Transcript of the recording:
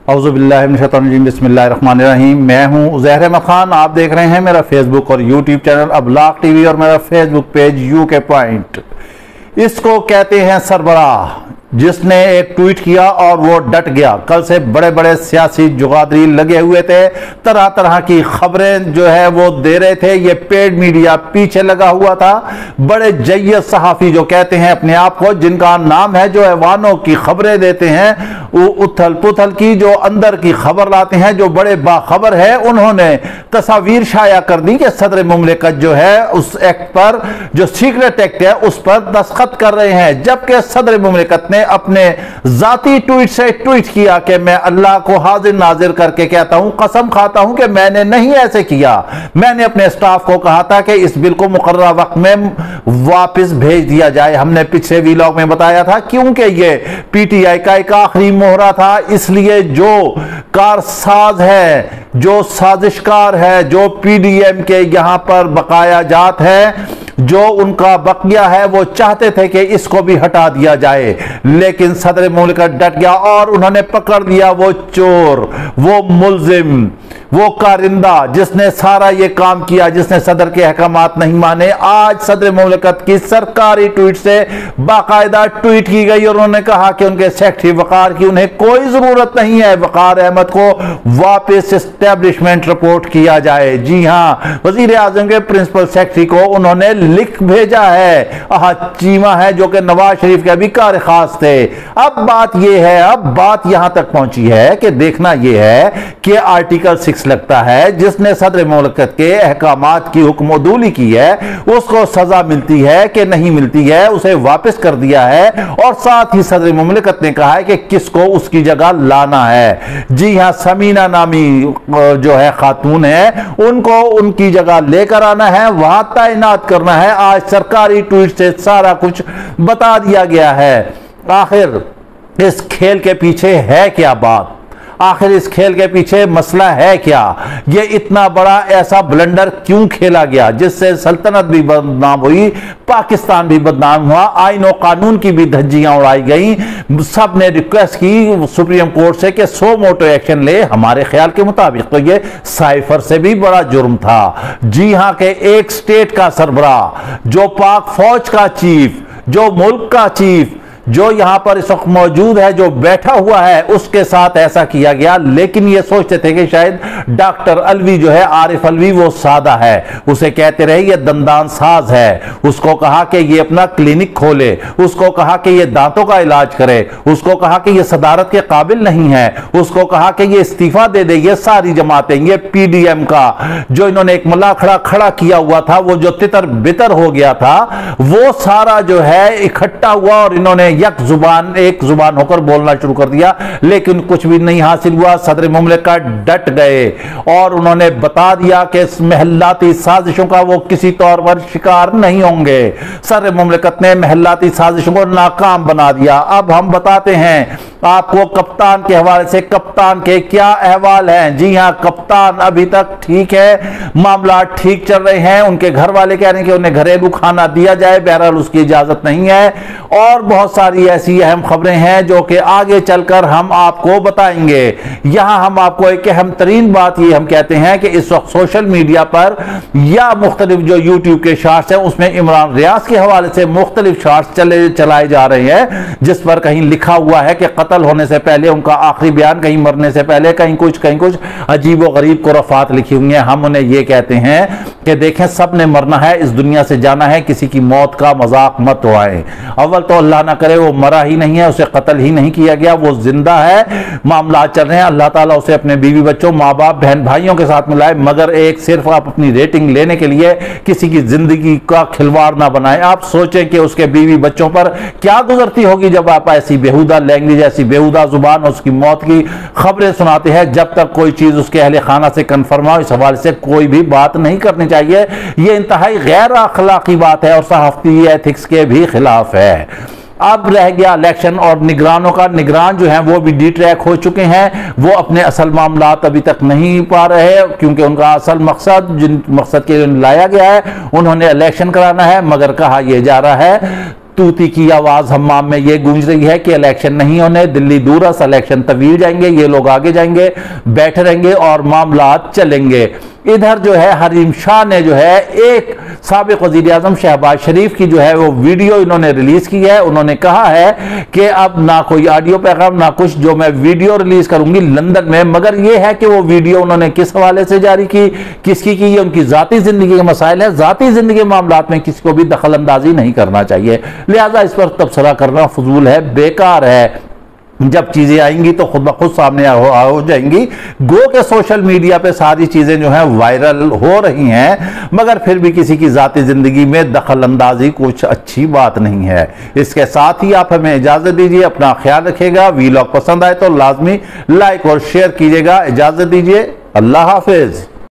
औज़ुबिल्लाहि मिनश्शैतानिर्रजीम बिस्मिल्लाहिर्रहमानिर्रहीम। मैं हूं उज़ैर अहमद खान। आप देख रहे हैं मेरा फेसबुक और यूट्यूब चैनल अब्लाग टीवी और मेरा फेसबुक पेज यूके पॉइंट। इसको कहते हैं सरबराह, जिसने एक ट्वीट किया और वो डट गया। कल से बड़े बड़े सियासी जुगादरी लगे हुए थे, तरह तरह की खबरें जो है वो दे रहे थे। ये पेड मीडिया पीछे लगा हुआ था। बड़े जय्यद सहाफ़ी जो कहते हैं अपने आप को, जिनका नाम है, जो ऐवानों की खबरें देते हैं, वो उथल पुथल की जो अंदर की खबर लाते हैं, जो बड़े बाखबर है, उन्होंने तस्वीर शाया कर दी कि सदर मुमलिकत जो है उस एक्ट पर, जो सीक्रेट एक्ट है, उस पर दस्तखत कर रहे हैं। जबकि सदर मुमलिकत ने अपने जाती ट्वीट से ट्वीट किया कि मैं अल्लाह को हाजिर नाजिर करके कहता हूं, कसम खाता हूं कि मैंने नहीं ऐसे किया। मैंने अपने स्टाफ को कहा था कि इस बिल को मुकर्रर वक्त में वापस भेज दिया जाए। हमने पिछले वीलॉग में बताया था, क्योंकि ये पीटीआई का एक आखिरी मोहरा था। इसलिए जो कारसाज है, जो साजिशकार है, जो पीडीएम के यहां पर बकाया जात है, जो उनका बकिया है, वो चाहते थे कि इसको भी हटा दिया जाए। लेकिन सदर मुमलिकत डट गया और उन्होंने पकड़ लिया वो चोर, वो मुल्जिम, वो कारिंदा जिसने सारा ये काम किया, जिसने सदर के अहकामात नहीं माने। आज सदर मुमलिकत की सरकारी ट्वीट से बाकायदा ट्वीट की गई और उन्होंने कहा कि उनके सेक्रेटरी वकार की उन्हें कोई जरूरत नहीं है, वकार अहमद को वापस एस्टेब्लिशमेंट रिपोर्ट किया जाए। जी हां, वजीर आजम के प्रिंसिपल सेक्रेटरी को उन्होंने लिख भेजा है। चीमा है जो कि नवाज शरीफ के भी कार खास थे। अब बात यह है, अब बात यहां तक पहुंची है कि देखना यह है कि आर्टिकल 6 लगता है, जिसने सदर मुमलिकत के अहकामात की हुक्मदूली की है, उसको सजा मिलती है कि नहीं मिलती है, उसे वापस कर दिया है। और साथ ही सदर मुमलिकत ने कहा है कि किसको उसकी जगह लाना है। जी हां, समीना नामी जो है खातून है, उनको उनकी जगह लेकर आना है, वहां तैनात करना है। आज सरकारी ट्वीट से सारा कुछ बता दिया गया है। आखिर इस खेल के पीछे है क्या बात? आखिर इस खेल के पीछे मसला है क्या? ये इतना बड़ा ऐसा ब्लंडर क्यों खेला गया, जिससे सल्तनत भी बदनाम हुई, पाकिस्तान भी बदनाम हुआ, आईन और कानून की भी धज्जियां उड़ाई गई। सब ने रिक्वेस्ट की सुप्रीम कोर्ट से कि सो मोटो एक्शन ले। हमारे ख्याल के मुताबिक तो ये साइफर से भी बड़ा जुर्म था। जी हां, के एक स्टेट का सरबराह, जो पाक फौज का चीफ, जो मुल्क का चीफ, जो यहां पर इस वक्त मौजूद है, जो बैठा हुआ है, उसके साथ ऐसा किया गया। लेकिन ये सोचते थे कि शायद डॉक्टर अलवी जो है, आरिफ अलवी, वो सादा है, उसे कहते रहे ये दंदान साज है। उसको कहा कि ये अपना क्लिनिक खोले, उसको कहा कि ये दांतों का इलाज करे, उसको कहा कि ये सदारत के काबिल नहीं है, उसको कहा कि ये इस्तीफा दे दे। ये सारी जमातें, ये पीडीएम का जो इन्होंने एक मलाखड़ा खड़ा किया हुआ था, वो जो तितर बितर हो गया था, वो सारा जो है इकट्ठा हुआ और इन्होंने एक जुबान होकर बोलना शुरू कर दिया। लेकिन कुछ भी नहीं हासिल हुआ। सदर मुमलिकत डट गए और उन्होंने बता दिया कि इस महल्लाती साजिशों का वो किसी तौर पर शिकार नहीं होंगे। सदर मुमलिकत ने महल्लाती साजिशों को नाकाम बना दिया। अब हम बताते हैं आपको कप्तान के हवाले से, कप्तान के क्या अहवाल हैं। जी हां, कप्तान अभी तक ठीक है, मामला ठीक चल रहे हैं। उनके घर वाले कह रहे हैं कि उन्हें घरेलू खाना दिया जाए, बहरहाल उसकी इजाजत नहीं है। और बहुत सारी ऐसी अहम खबरें हैं जो कि आगे चलकर हम आपको बताएंगे। यहां हम आपको एक अहम तरीन बात ये हम कहते हैं कि इस वक्त सोशल मीडिया पर या मुख्तलिफ जो यूट्यूब के शॉर्ट्स हैं, उसमें इमरान रियाज के हवाले से मुख्तलिफ शॉर्ट्स चलाए जा रहे हैं, जिस पर कहीं लिखा हुआ है कि कत्ल होने से पहले उनका आखिरी बयान, कहीं मरने से पहले, कहीं कुछ अजीब व गरीब कुरफात लिखी हुई है। हम उन्हें यह कहते हैं कि देखें, सब ने मरना है, इस दुनिया से जाना है, किसी की मौत का मजाक मत उड़ाएं। अव्वल तो अल्लाह ना करे वो मरा ही नहीं है, उसे कत्ल ही नहीं किया गया, वो जिंदा है, मामला चल रहे हैं। अल्लाह ताला उसे अपने बीवी बच्चों, माँ बाप, बहन भाइयों के साथ मिलाए, मगर एक सिर्फ आप अपनी रेटिंग लेने के लिए किसी की जिंदगी का खिलवाड़ ना बनाए। आप सोचें कि उसके बीवी बच्चों पर क्या गुजरती होगी जब आप ऐसी बेहुदा लैंग्वेज, ऐसी बेहुदा जुबान, उसकी मौत की खबरें सुनाते हैं। जब तक कोई चीज उसके अहले खाना से कन्फर्म हो, इस हवाले से कोई भी बात नहीं करनी चाहिए। यह इंतहाई गैर अखलाकी बात है और सहाफती एथिक्स के भी खिलाफ है। अब रह गया इलेक्शन और निगरानों का। निगरान जो है वो भी डी ट्रैक हो चुके हैं, वो अपने असल मामलात अभी तक नहीं पा रहे, क्योंकि उनका असल मकसद, जिन मकसद के लिए लाया गया है, उन्होंने इलेक्शन कराना है। मगर कहा यह जा रहा है तूती की आवाज हम्माम में ये गूंज रही है कि इलेक्शन नहीं होने, दिल्ली दूरस, इलेक्शन तवील जाएंगे, ये लोग आगे जाएंगे, बैठे रहेंगे और मामला चलेंगे। इधर जो है हरीम शाह ने जो है एक साबिक वजीर आजम शहबाज शरीफ की जो है वो वीडियो इन्होंने रिलीज की है। उन्होंने कहा है कि अब ना कोई ऑडियो पैगाम ना कुछ, जो मैं वीडियो रिलीज करूंगी लंदन में, मगर ये है कि वो वीडियो उन्होंने किस हवाले से जारी की, किसकी की, ये उनकी जाती जिंदगी के मसाइल है। जाती जिंदगी के मामलात में किसी को भी दखल अंदाजी नहीं करना चाहिए, लिहाजा इस पर तबसरा करना फजूल है, बेकार है। जब चीजें आएंगी तो खुद ब खुद सामने हो जाएंगी। गो के सोशल मीडिया पे सारी चीजें जो हैं वायरल हो रही हैं, मगर फिर भी किसी की जाती जिंदगी में दखल अंदाजी कुछ अच्छी बात नहीं है। इसके साथ ही आप हमें इजाजत दीजिए, अपना ख्याल रखिएगा। वीलॉग पसंद आए तो लाजमी लाइक और शेयर कीजिएगा। इजाजत दीजिए, अल्लाह हाफिज।